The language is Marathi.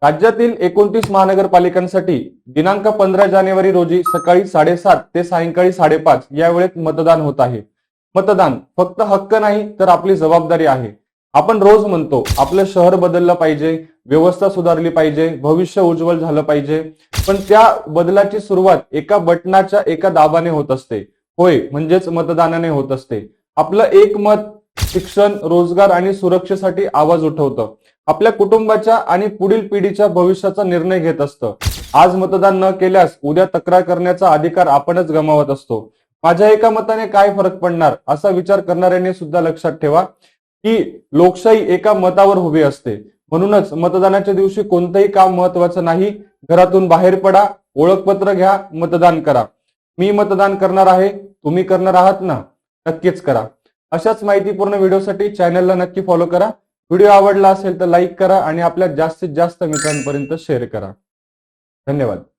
राज्यातील 29 महानगरपालिकांसाठी दिनांक 15 जानेवारी रोजी सकाळी 7:30 ते सायंकाळी 5:30 या वेळेत मतदान होत आहे। मतदान फक्त हक्क नाही तर आपली जबाबदारी आहे। आपण रोज म्हणतो आपलं शहर बदललं पाहिजे, व्यवस्था सुधारली पाहिजे, भविष्य उज्ज्वल झालं पाहिजे, पण त्या बदलाची सुरुवात एका बटनाच्या एका दाबाने होत असते। होय, म्हणजेच मतदानाने होत असते। आपलं एक मत शिक्षण, रोजगार आणि सुरक्षेसाठी आवाज उठवतं। आपल्या कुटुंबाच्या आणि पुढील पिढीच्या भविष्याचा निर्णय घेत असतं। आज मतदान न केल्यास उद्या तक्रार करण्याचा अधिकार आपणच गमावत असतो। माझ्या एका मताने काय फरक पडणार असा विचार करणाऱ्यांनी सुद्धा लक्षात ठेवा की लोकशाही एका मतावर उभी असते। म्हणूनच मतदानाच्या दिवशी कोणतंही काम महत्वाचं नाही। घरातून बाहेर पडा, ओळखपत्र घ्या, मतदान करा। मी मतदान करणार आहे, तुम्ही करणार आहात ना? नक्कीच करा। अशाच माहितीपूर्ण व्हिडिओसाठी चॅनलला नक्की फॉलो करा। व्हिडिओ आवडला असेल तर लाईक करा आणि आपल्या जास्तीत जास्त मित्रांपर्यंत शेअर करा। धन्यवाद।